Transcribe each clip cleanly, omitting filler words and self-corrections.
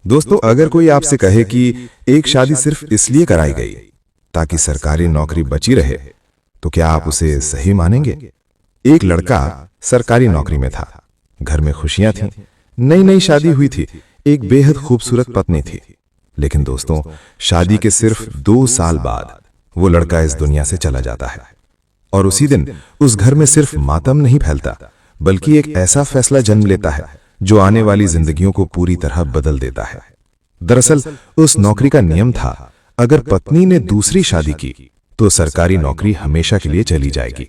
दोस्तों, अगर कोई आपसे कहे कि एक शादी सिर्फ इसलिए कराई गई ताकि सरकारी नौकरी बची रहे, तो क्या आप उसे सही मानेंगे? एक लड़का सरकारी नौकरी में था, घर में खुशियां थीं, नई नई शादी हुई थी, एक बेहद खूबसूरत पत्नी थी। लेकिन दोस्तों, शादी के सिर्फ 2 साल बाद वो लड़का इस दुनिया से चला जाता है। और उसी दिन उस घर में सिर्फ मातम नहीं फैलता, बल्कि एक ऐसा फैसला जन्म लेता है जो आने वाली जिंदगियों को पूरी तरह बदल देता है। दरअसल उस नौकरी का नियम था, अगर पत्नी ने दूसरी शादी की तो सरकारी नौकरी हमेशा के लिए चली जाएगी।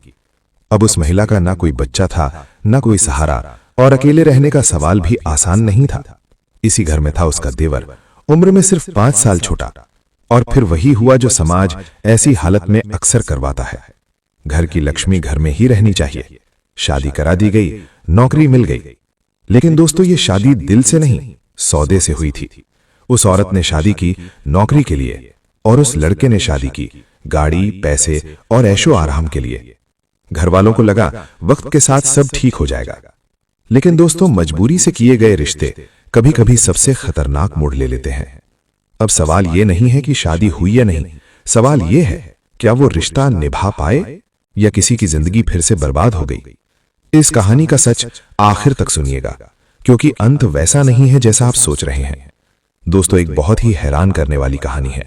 अब उस महिला का ना कोई बच्चा था, ना कोई सहारा, और अकेले रहने का सवाल भी आसान नहीं था। इसी घर में था उसका देवर, उम्र में सिर्फ 5 साल छोटा। और फिर वही हुआ जो समाज ऐसी हालत में अक्सर करवाता है। घर की लक्ष्मी घर में ही रहनी चाहिए। शादी करा दी गई, नौकरी मिल गई। लेकिन दोस्तों, ये शादी दिल से नहीं, सौदे से हुई थी। उस औरत ने शादी की नौकरी के लिए, और उस लड़के ने शादी की गाड़ी, पैसे और ऐशो आराम के लिए। घर वालों को लगा वक्त के साथ सब ठीक हो जाएगा। लेकिन दोस्तों, मजबूरी से किए गए रिश्ते कभी कभी सबसे खतरनाक मोड़ ले लेते हैं। अब सवाल यह नहीं है कि शादी हुई या नहीं, सवाल यह है क्या वो रिश्ता निभा पाए या किसी की जिंदगी फिर से बर्बाद हो गई। इस कहानी का सच आखिर तक सुनिएगा, क्योंकि अंत वैसा नहीं है जैसा आप सोच रहे हैं। दोस्तों, एक बहुत ही हैरान करने वाली कहानी है।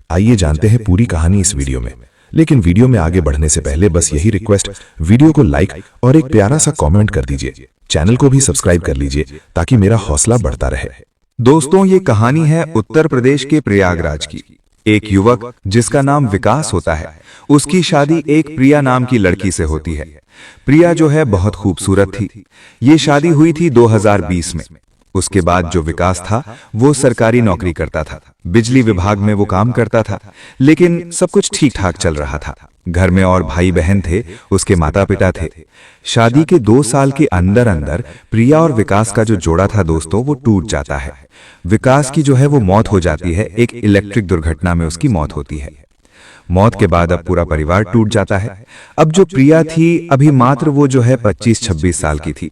आइए जानते हैं पूरी कहानी इस वीडियो में। लेकिन वीडियो में आगे बढ़ने से पहले बस यही रिक्वेस्ट, वीडियो को लाइक और एक प्यारा सा कमेंट कर दीजिए। चैनल को भी सब्सक्राइब कर लीजिए ताकि मेरा हौसला बढ़ता रहे। दोस्तों, ये कहानी है उत्तर प्रदेश के प्रयागराज की। एक युवक जिसका नाम विकास होता है, उसकी शादी एक प्रिया नाम की लड़की से होती है। प्रिया जो है बहुत खूबसूरत थी। ये शादी हुई थी 2020 में। उसके बाद जो विकास था वो सरकारी नौकरी करता था, बिजली विभाग में वो काम करता था। लेकिन सब कुछ ठीक ठाक चल रहा था। घर में और भाई बहन थे, उसके माता पिता थे। शादी के 2 साल के अंदर अंदर प्रिया और विकास का जो जोड़ा था दोस्तों, वो टूट जाता है। विकास की जो है वो मौत हो जाती है, एक इलेक्ट्रिक दुर्घटना में उसकी मौत होती है। मौत के बाद अब पूरा परिवार टूट जाता है। अब जो प्रिया थी, अभी मात्र वो जो है 25-26 साल की थी।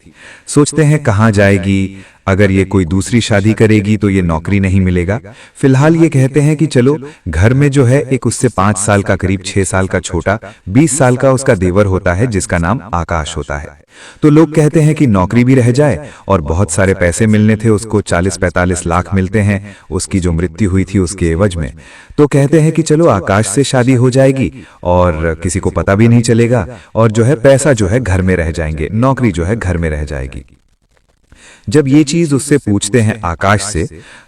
सोचते हैं कहाँ जाएगी, अगर ये कोई दूसरी शादी करेगी तो ये नौकरी नहीं मिलेगा। फिलहाल ये कहते हैं कि चलो, घर में जो है एक उससे 5 साल का, करीब 6 साल का छोटा, 20 साल का उसका देवर होता है जिसका नाम आकाश होता है। तो लोग कहते हैं कि नौकरी भी रह जाए और बहुत सारे पैसे मिलने थे उसको, 40-45 लाख मिलते हैं उसकी जो मृत्यु हुई थी उसके एवज में। तो कहते हैं कि चलो, आकाश से शादी हो जाएगी और किसी को पता भी नहीं चलेगा, और जो है पैसा जो है घर में रह जाएंगे, नौकरी जो है घर में रह जाएगी। जब ये चीज उससे पूछते हैं आकाश से,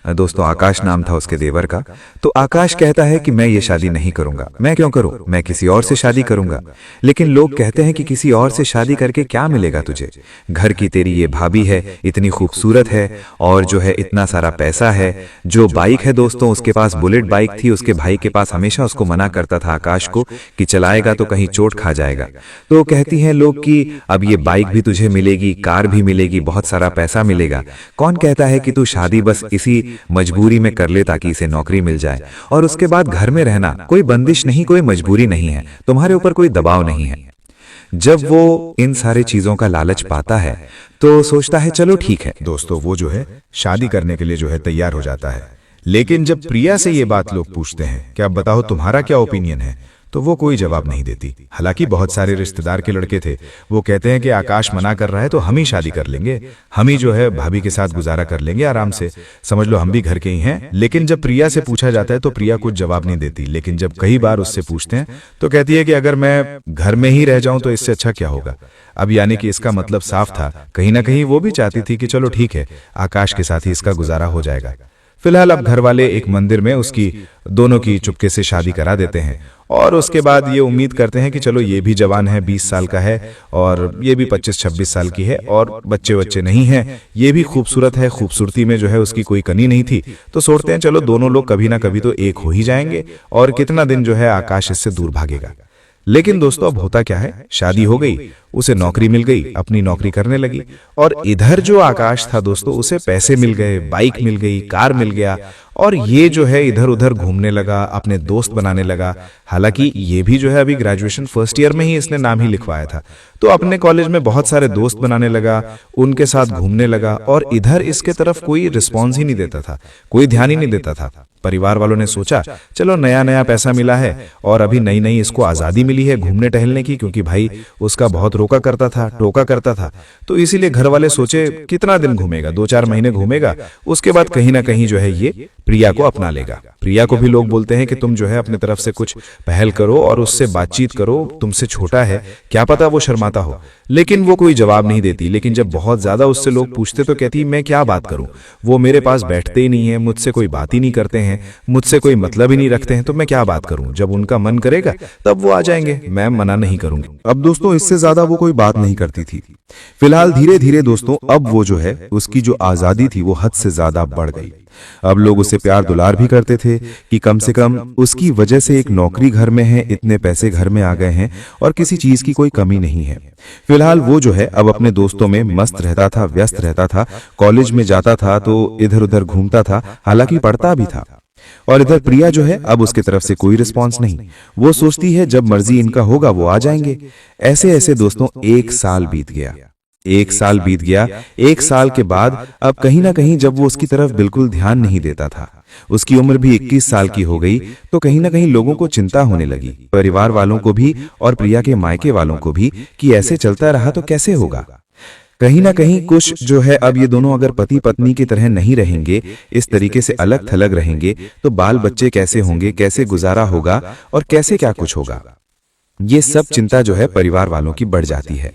दोस्तों आकाश नाम था उसके देवर का, तो आकाश कहता है कि मैं ये शादी नहीं करूंगा। मैं क्यों करूं, मैं किसी और से शादी करूंगा। लेकिन लोग कहते हैं कि किसी और से शादी करके क्या मिलेगा तुझे? घर की तेरी ये भाभी है, इतनी खूबसूरत है, और जो है इतना सारा पैसा है। जो बाइक है दोस्तों, उसके पास बुलेट बाइक थी, उसके भाई के पास हमेशा उसको मना करता था आकाश को कि चलाएगा तो कहीं चोट खा जाएगा। तो कहती हैं लोग कि अब ये बाइक भी तुझे मिलेगी, कार भी मिलेगी, बहुत सारा पैसा मिलेगा। कौन कहता है कि तू शादी बस इसी मजबूरी में कर ले ताकि इसे नौकरी मिल जाए, और उसके बाद घर में रहना, कोई बंदिश नहीं, कोई मजबूरी नहीं है, तुम्हारे ऊपर कोई दबाव नहीं है। जब वो इन सारे चीजों का लालच पाता है तो सोचता है चलो ठीक है। दोस्तों, वो जो है शादी करने के लिए जो है तैयार हो जाता है। लेकिन जब प्रिया से ये बात लोग पूछते हैं कि अब बताओ तुम्हारा क्या ओपिनियन है, तो वो कोई जवाब नहीं देती। हालांकि बहुत सारे रिश्तेदार के लड़के थे, वो कहते हैं कि आकाश मना कर रहा है तो हम ही शादी कर लेंगे, हम ही जो है भाभी के साथ गुजारा कर लेंगे आराम से, समझ लो हम भी घर के ही हैं। लेकिन जब प्रिया से पूछा जाता है तो प्रिया कुछ जवाब नहीं देती। लेकिन जब कई बार उससे पूछते हैं तो कहती है कि अगर मैं घर में ही रह जाऊं तो इससे अच्छा क्या होगा। अब यानी कि इसका मतलब साफ था, कहीं ना कहीं वो भी चाहती थी कि चलो ठीक है, आकाश के साथ ही इसका गुजारा हो जाएगा। फिलहाल अब घर वाले एक मंदिर में उसकी दोनों की चुपके से शादी करा देते हैं, और उसके बाद ये उम्मीद करते हैं कि चलो ये भी जवान है, 20 साल का है, और ये भी 25-26 साल की है, और बच्चे नहीं हैं, ये भी खूबसूरत है, खूबसूरती में जो है उसकी कोई कमी नहीं थी। तो सोचते हैं चलो दोनों लोग कभी ना कभी तो एक हो ही जाएंगे, और कितना दिन जो है आकाश इससे दूर भागेगा। लेकिन दोस्तों, अब होता क्या है, शादी हो गई, उसे नौकरी मिल गई, अपनी नौकरी करने लगी, और इधर जो आकाश था दोस्तों, उसे पैसे मिल गए, बाइक मिल गई, कार मिल गया, और ये जो है इधर उधर घूमने लगा, अपने दोस्त बनाने लगा। हालांकि ये भी जो है अभी ग्रेजुएशन फर्स्ट ईयर में ही इसने नाम ही लिखवाया था, तो अपने कॉलेज में बहुत सारे दोस्त बनाने लगा, उनके साथ घूमने लगा, और इधर इसके तरफ कोई रिस्पॉन्स ही नहीं देता था, कोई ध्यान ही नहीं देता था। परिवार वालों ने सोचा चलो नया नया पैसा मिला है और अभी नई नई इसको आज़ादी मिली है घूमने टहलने की, क्योंकि भाई उसका बहुत रोका करता था, टोका करता था, तो इसीलिए घर वाले सोचे कितना दिन घूमेगा, 2-4 महीने घूमेगा, उसके बाद कहीं ना कहीं जो है ये प्रिया को अपना लेगा। प्रिया को भी लोग बोलते हैं कि तुम जो है अपने तरफ से कुछ पहल करो और उससे बातचीत करो, तुमसे छोटा है, क्या पता वो शर्माता हो, लेकिन वो कोई जवाब नहीं देती। लेकिन जब बहुत ज्यादा उससे लोग पूछते तो कहती मैं क्या बात करूं, वो मेरे पास बैठते ही नहीं है, मुझसे कोई बात ही नहीं करते हैं, मुझसे कोई मतलब ही नहीं रखते हैं, तो मैं क्या बात करूं, जब उनका मन करेगा तब वो आ जाएंगे, मैं मना नहीं करूंगी। अब दोस्तों इससे ज्यादा वो कोई बात नहीं करती थी। फिलहाल धीरे धीरे दोस्तों अब वो जो है उसकी जो आजादी थी वो हद से ज्यादा बढ़ गई। अब लोग उसे प्यार दुलार भी करते थे कि कम से कम उसकी वजह से एक नौकरी घर में है, इतने पैसे घर में आ गए हैं और किसी चीज की कोई कमी नहीं है। फिलहाल वो जो है अब अपने दोस्तों में मस्त रहता था, व्यस्त रहता था, कॉलेज में जाता था तो इधर उधर घूमता था, हालांकि पढ़ता भी था। और इधर प्रिया जो है अब उसकी तरफ से कोई रिस्पॉन्स नहीं, वो सोचती है जब मर्जी इनका होगा वो आ जाएंगे। ऐसे ऐसे दोस्तों 1 साल बीत गया, 1 साल बीत गया। 1 साल के बाद अब कहीं ना कहीं जब वो उसकी तरफ बिल्कुल ध्यान नहीं देता था, उसकी उम्र भी 21 साल की हो गई, तो कहीं ना कहीं लोगों को चिंता होने लगी, परिवार वालों को भी और प्रिया के मायके वालों को भी, कि ऐसे चलता रहा तो कैसे होगा। कहीं ना कहीं कुछ जो है अब ये दोनों अगर पति पत्नी की तरह नहीं रहेंगे, इस तरीके से अलग थलग रहेंगे, तो बाल बच्चे कैसे होंगे, कैसे गुजारा होगा और कैसे क्या कुछ होगा। ये सब चिंता जो है परिवार वालों की बढ़ जाती है।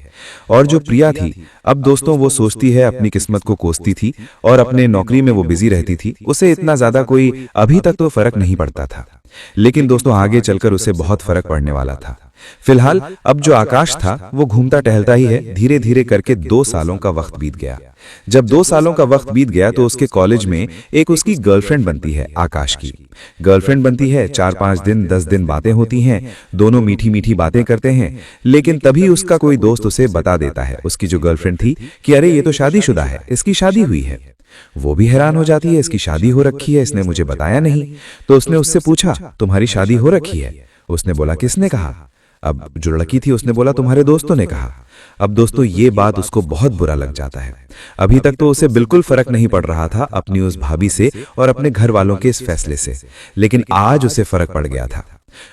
और जो प्रिया थी अब दोस्तों वो सोचती है, अपनी किस्मत को कोसती थी और अपने नौकरी में वो बिजी रहती थी, उसे इतना ज्यादा कोई अभी तक तो फर्क नहीं पड़ता था, लेकिन दोस्तों आगे चलकर उसे बहुत फर्क पड़ने वाला था। फिलहाल अब जो आकाश था वो घूमता टहलता ही है, धीरे धीरे करके 2 सालों का वक्त बीत गया। जब 2 सालों का वक्त बीत गया तो उसके कॉलेज में एक उसकी गर्लफ्रेंड बनती है, आकाश की गर्लफ्रेंड बनती है। 4-5 दिन 10 दिन बातें होती हैं, दोनों मीठी मीठी बातें करते हैं, लेकिन तभी उसका कोई दोस्त उसे बता देता है, उसकी जो गर्लफ्रेंड थी, कि अरे ये तो शादीशुदा है, इसकी शादी हुई है। वो भी हैरान हो जाती है, इसकी शादी हो रखी है, इसने मुझे बताया नहीं। तो उसने उससे पूछा तुम्हारी शादी हो रखी है? उसने बोला किसने कहा? अब जो लड़की थी उसने बोला तुम्हारे दोस्तों ने कहा। अब दोस्तों ये बात उसको बहुत बुरा लग जाता है। अभी तक तो उसे बिल्कुल फर्क नहीं पड़ रहा था अपनी उस भाभी से और अपने घर वालों के इस फैसले से, लेकिन आज उसे फर्क पड़ गया था।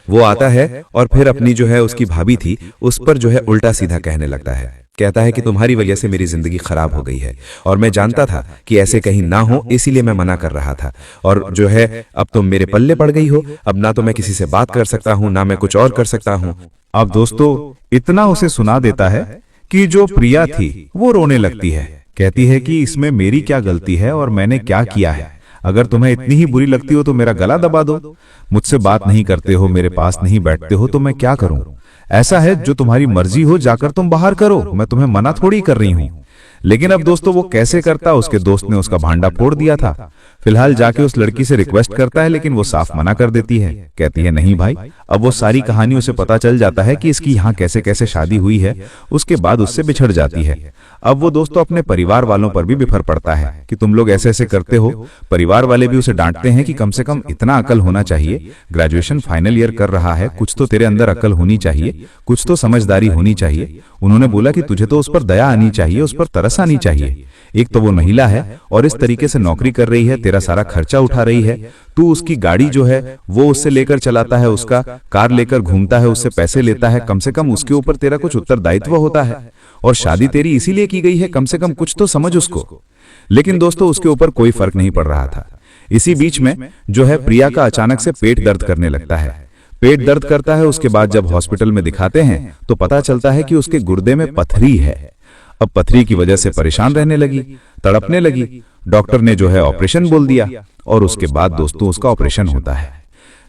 वो आता है और फिर अपनी जो है उसकी भाभी थी उस पर जो है उल्टा सीधा कहने लगता है, कहता है कि तुम्हारी वजह से मेरी जिंदगी खराब हो गई है और मैं जानता था कि ऐसे कहीं ना हो, इसीलिए मैं मना कर रहा था, और जो है अब तुम मेरे पल्ले पड़ गई हो, अब ना तो मैं किसी से बात कर सकता हूँ ना मैं कुछ और कर सकता हूँ। अब दोस्तों इतना उसे सुना देता है कि जो प्रिया थी वो रोने लगती है, कहती है कि इसमें मेरी क्या गलती है और मैंने क्या किया है, अगर तुम्हें इतनी ही बुरी लगती हो तो मेरा गला दबा दो, मुझसे बात नहीं करते हो, मेरे पास नहीं बैठते हो, तो मैं क्या करूं? ऐसा है जो तुम्हारी मर्जी हो जाकर तुम बाहर करो, मैं तुम्हें मना थोड़ी कर रही हूं। लेकिन अब दोस्तों वो कैसे करता, उसके दोस्त ने उसका भांडा फोड़ दिया था। फिलहाल जाके उस लड़की से रिक्वेस्ट करता है, लेकिन वो साफ मना कर देती है, कहती है नहीं भाई। अब वो सारी कहानी उसे पता चल जाता है कि इसकी यहाँ कैसे कैसे शादी हुई है, उसके बाद उससे बिछड़ जाती है। अब वो दोस्तों अपने परिवार वालों पर भी बिफर पड़ता है कि तुम लोग ऐसे ऐसे करते हो। परिवार वाले भी उसे डांटते हैं कि कम से कम इतना अकल होना चाहिए, ग्रेजुएशन फाइनल ईयर कर रहा है, कुछ तो तेरे अंदर अकल होनी चाहिए, कुछ तो समझदारी होनी चाहिए। उन्होंने बोला कि तुझे तो उस पर दया आनी चाहिए, उस पर तरस आनी चाहिए। एक तो वो महिला है और इस तरीके से नौकरी कर रही है, तेरा सारा खर्चा उठा रही है, तू उसकी गाड़ी जो है वो उससे लेकर चलाता है, उसका कार लेकर घूमता है, उससे पैसे लेता है, कम से कम उसके ऊपर तेरा कुछ उत्तरदायित्व होता है, और शादी तेरी इसीलिए की गई है, कम से कम कुछ तो समझ उसको। लेकिन दोस्तों उसके ऊपर कोई फर्क नहीं पड़ रहा था। इसी बीच में जो है प्रिया का अचानक से पेट दर्द करने लगता है, पेट दर्द करता है। उसके बाद जब हॉस्पिटल में दिखाते हैं तो पता चलता है कि उसके गुर्दे में पथरी है। अब पथरी की वजह से परेशान रहने लगी, तड़पने लगी। डॉक्टर ने जो है ऑपरेशन बोल दिया और उसके बाद दोस्तों उसका ऑपरेशन होता है।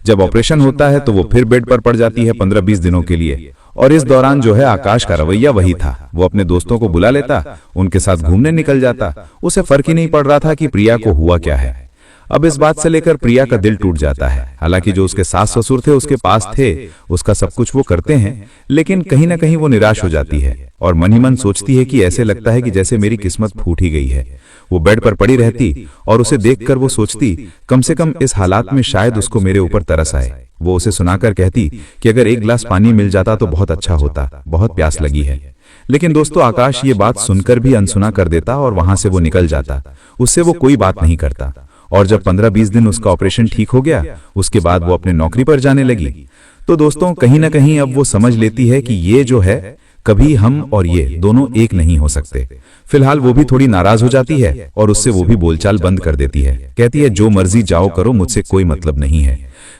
जब ऑपरेशन होता है तो वो फिर बेड पर पड़ जाती है 15-20 दिनों के लिए, और इस दौरान जो है आकाश का रवैया वही था, वो अपने दोस्तों को बुला लेता, उनके साथ घूमने निकल जाता। उसे फर्क ही नहीं पड़ रहा था कि प्रिया को हुआ क्या है। अब इस बात से लेकर प्रिया का दिल टूट जाता है। हालांकि जो उसके सास ससुर थे उसके पास थे, उसका सब कुछ वो करते हैं, लेकिन कहीं ना कहीं वो निराश हो जाती है और मन ही मन सोचती है कि ऐसे लगता है कि जैसे मेरी किस्मत फूट ही गई है। वो बेड पर पड़ी रहती और उसे देखकर वो सोचती, कम से कम इस हालात में शायद उसको मेरे ऊपर तरस आए। वो उसे सुनाकर कहती कि अगर एक गिलास पानी मिल जाता तो बहुत अच्छा होता, बहुत प्यास लगी है। लेकिन दोस्तों, आकाश ये बात सुनकर भी अनसुना कर देता और वहां से वो निकल जाता। उससे वो कोई बात नहीं करता। और जब 15-20 दिन उसका ऑपरेशन ठीक हो गया, उसके बाद वो अपने नौकरी पर जाने लगी। तो दोस्तों, कहीं ना कहीं अब वो समझ लेती है कि ये जो है, कभी हम और ये दोनों एक नहीं हो सकते। फिलहाल वो भी थोड़ी नाराज हो जाती है और उससे वो भी बोलचाल बंद कर देती है। कहती है, जो मर्जी जाओ करो, मुझसे कोई मतलब नहीं है।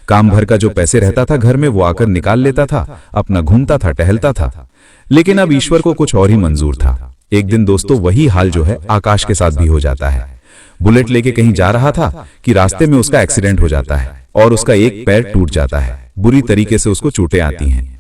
काम भर का जो पैसे रहता था घर में, वो आकर निकाल लेता था, अपना घूमता था, टहलता था। लेकिन अब ईश्वर को कुछ और ही मंजूर था। एक दिन दोस्तों, वही हाल जो है आकाश के साथ भी हो जाता है। बुलेट लेके कहीं जा रहा था कि रास्ते में उसका एक्सीडेंट हो जाता है और उसका एक पैर टूट जाता है। बुरी तरीके से उसको चोटें आती हैं।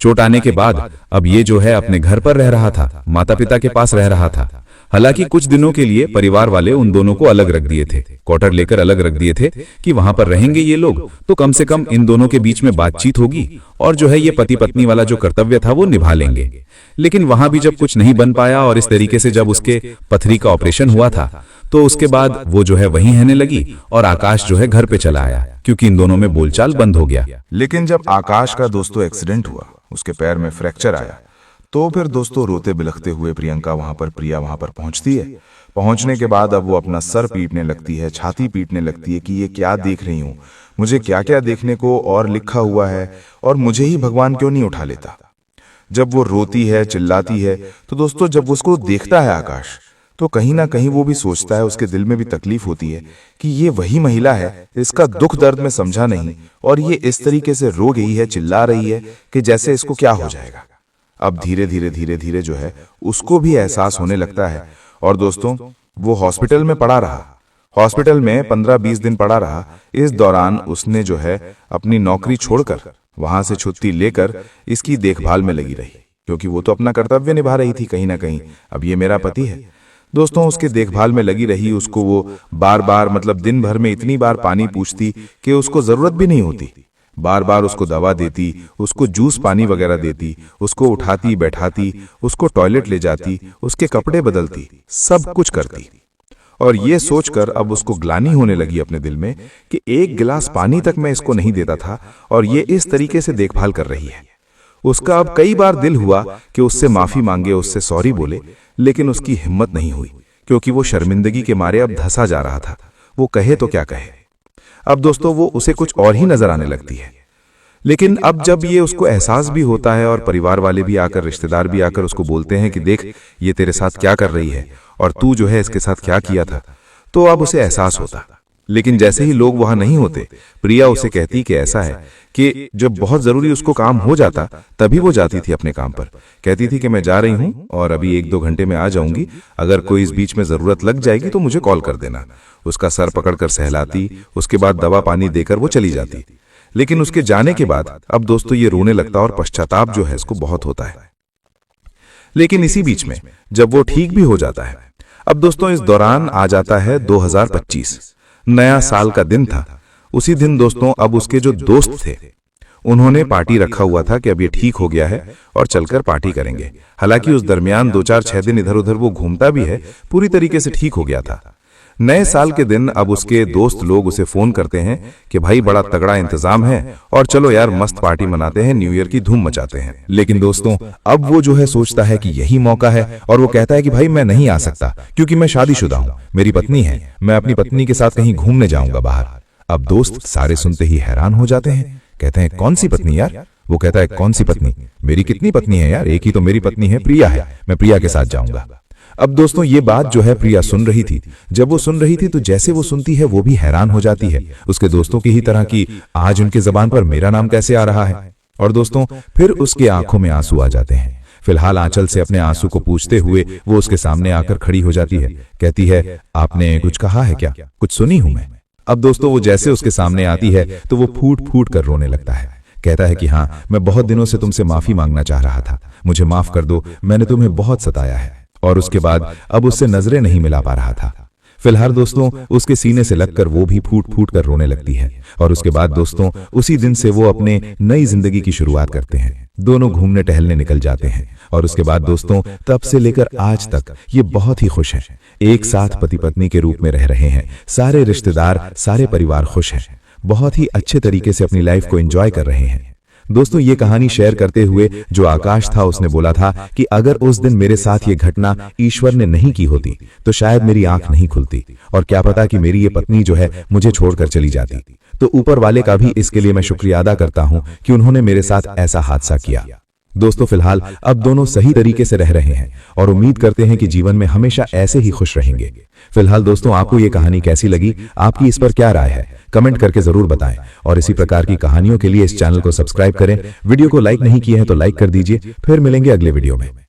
चोट आने के बाद अब ये जो है अपने घर पर रह रहा था, माता पिता के पास रह रहा था। हालांकि कुछ दिनों के लिए परिवार वाले उन दोनों को अलग रख दिए थे, क्वार्टर लेकर अलग रख दिए थे कि वहां पर रहेंगे ये लोग तो कम से कम इन दोनों के बीच में बातचीत होगी और जो है ये पति पत्नी वाला जो कर्तव्य था वो निभा लेंगे। लेकिन वहां भी जब कुछ नहीं बन पाया और इस तरीके से जब उसके पथरी का ऑपरेशन हुआ था, तो उसके बाद वो जो है वहीं रहने लगी और आकाश जो है घर पे चला आया, क्योंकि इन दोनों में बोलचाल बंद हो गया। लेकिन जब आकाश का दोस्तों एक्सीडेंट हुआ, उसके पैर में फ्रैक्चर आया, तो फिर दोस्तों रोते बिलखते हुए प्रिया वहां पर पहुंचती है। पहुंचने के बाद अब वो अपना सर पीटने लगती है, छाती पीटने लगती है कि ये क्या देख रही हूं, मुझे क्या क्या देखने को और लिखा हुआ है और मुझे ही भगवान क्यों नहीं उठा लेता। जब वो रोती है, चिल्लाती है, तो दोस्तों जब उसको देखता है आकाश, तो कहीं ना कहीं वो भी सोचता है, उसके दिल में भी तकलीफ होती है कि ये वही महिला है, इसका दुख दर्द में समझा नहीं और ये इस तरीके से रो गई है, चिल्ला रही है कि जैसे इसको क्या हो जाएगा। अब धीरे धीरे जो है उसको भी एहसास होने लगता है और दोस्तों वो हॉस्पिटल में पड़ा रहा। हॉस्पिटल में 15-20 दिन पड़ा रहा। इस दौरान उसने जो है अपनी नौकरी छोड़कर वहां से छुट्टी लेकर इसकी देखभाल में लगी रही, क्योंकि वो तो अपना कर्तव्य निभा रही थी कहीं ना कहीं। अब ये मेरा पति है। दोस्तों उसके देखभाल में लगी रही। उसको वो बार बार मतलब दिन भर में इतनी बार पानी पूछती कि उसको जरूरत भी नहीं होती। बार बार उसको दवा देती, उसको जूस पानी वगैरह देती, उसको उठाती बैठाती, उसको टॉयलेट ले जाती, उसके कपड़े बदलती, सब कुछ करती। और ये सोचकर अब उसको ग्लानि होने लगी अपने दिल में कि एक गिलास पानी तक मैं इसको नहीं देता था और ये इस तरीके से देखभाल कर रही है। उसका अब कई बार दिल हुआ कि उससे माफी मांगे, उससे सॉरी बोले, लेकिन उसकी हिम्मत नहीं हुई, क्योंकि वो शर्मिंदगी के मारे अब धंसा जा रहा था। वो कहे तो क्या कहे। अब दोस्तों वो उसे कुछ और ही नजर आने लगती है। लेकिन अब जब ये उसको एहसास भी होता है और परिवार वाले भी आकर, रिश्तेदार भी आकर उसको बोलते हैं कि देख ये तेरे साथ क्या कर रही है और तू जो है इसके साथ क्या किया था, तो अब उसे एहसास होता। लेकिन जैसे ही लोग वहां नहीं होते, प्रिया उसे कहती कि ऐसा है कि जब बहुत जरूरी उसको काम हो जाता तभी वो जाती थी अपने काम पर। कहती थी कि मैं जा रही हूं और अभी 1-2 घंटे में आ जाऊंगी, अगर कोई इस बीच में जरूरत लग जाएगी तो मुझे कॉल कर देना। उसका सर पकड़कर सहलाती, उसके बाद दवा पानी देकर वो चली जाती। लेकिन उसके जाने के बाद अब दोस्तों ये रोने लगता और पश्चाताप जो है इसको बहुत होता है। लेकिन इसी बीच में जब वो ठीक भी हो जाता है, अब दोस्तों इस दौरान आ जाता है 2025, नया साल का दिन था। उसी दिन दोस्तों अब उसके जो दोस्त थे उन्होंने पार्टी रखा हुआ था कि अब ये ठीक हो गया है और चलकर पार्टी करेंगे। हालांकि उस दरमियान 2-4-6 दिन इधर उधर वो घूमता भी है, पूरी तरीके से ठीक हो गया था। नए साल के दिन अब उसके दोस्त लोग उसे फोन करते हैं कि भाई बड़ा तगड़ा इंतजाम है और चलो यार मस्त पार्टी मनाते हैं, न्यू ईयर की धूम मचाते हैं। लेकिन दोस्तों अब वो जो है सोचता है कि यही मौका है और वो कहता है कि भाई मैं नहीं आ सकता, क्योंकि मैं शादीशुदा हूं, मेरी पत्नी है, मैं अपनी पत्नी के साथ कहीं घूमने जाऊंगा बाहर। अब दोस्त सारे सुनते ही हैरान हो जाते हैं, कहते हैं कौन सी पत्नी यार? वो कहता है कौन सी पत्नी, मेरी कितनी पत्नी है यार, एक ही तो मेरी पत्नी है, प्रिया है, मैं प्रिया के साथ जाऊंगा। अब दोस्तों ये बात जो है प्रिया सुन रही थी। जब वो सुन रही थी तो जैसे वो सुनती है वो भी हैरान हो जाती है, उसके दोस्तों की ही तरह की आज उनके जबान पर मेरा नाम कैसे आ रहा है। और दोस्तों फिर उसके आंखों में आंसू आ जाते हैं। फिलहाल आंचल से अपने आंसू को पूछते हुए वो उसके सामने आकर खड़ी हो जाती है, कहती है आपने कुछ कहा है क्या, कुछ सुनी हूं मैं। अब दोस्तों वो जैसे उसके सामने आती है तो वो फूट फूट कर रोने लगता है, कहता है कि हाँ मैं बहुत दिनों से तुमसे माफी मांगना चाह रहा था, मुझे माफ कर दो, मैंने तुम्हें बहुत सताया है। और उसके बाद अब उससे नजरें नहीं मिला पा रहा था। फिलहाल दोस्तों उसके सीने से लगकर वो भी फूट फूट कर रोने लगती है और उसके बाद दोस्तों उसी दिन से वो अपने नई जिंदगी की शुरुआत करते हैं। दोनों घूमने टहलने निकल जाते हैं और उसके बाद दोस्तों तब से लेकर आज तक ये बहुत ही खुश हैं। एक साथ पति पत्नी के रूप में रह रहे हैं। सारे रिश्तेदार, सारे परिवार खुश हैं। बहुत ही अच्छे तरीके से अपनी लाइफ को एंजॉय कर रहे हैं। दोस्तों ये कहानी शेयर करते हुए जो आकाश था उसने बोला था कि अगर उस दिन मेरे साथ ये घटना ईश्वर ने नहीं की होती तो शायद मेरी आंख नहीं खुलती और क्या पता कि मेरी ये पत्नी जो है मुझे छोड़कर चली जाती। तो ऊपर वाले का भी इसके लिए मैं शुक्रिया अदा करता हूं कि उन्होंने मेरे साथ ऐसा हादसा किया। दोस्तों फिलहाल अब दोनों सही तरीके से रह रहे हैं और उम्मीद करते हैं कि जीवन में हमेशा ऐसे ही खुश रहेंगे। फिलहाल दोस्तों आपको ये कहानी कैसी लगी, आपकी इस पर क्या राय है, कमेंट करके जरूर बताएं और इसी प्रकार की कहानियों के लिए इस चैनल को सब्सक्राइब करें। वीडियो को लाइक नहीं किए हैं तो लाइक कर दीजिए। फिर मिलेंगे अगले वीडियो में।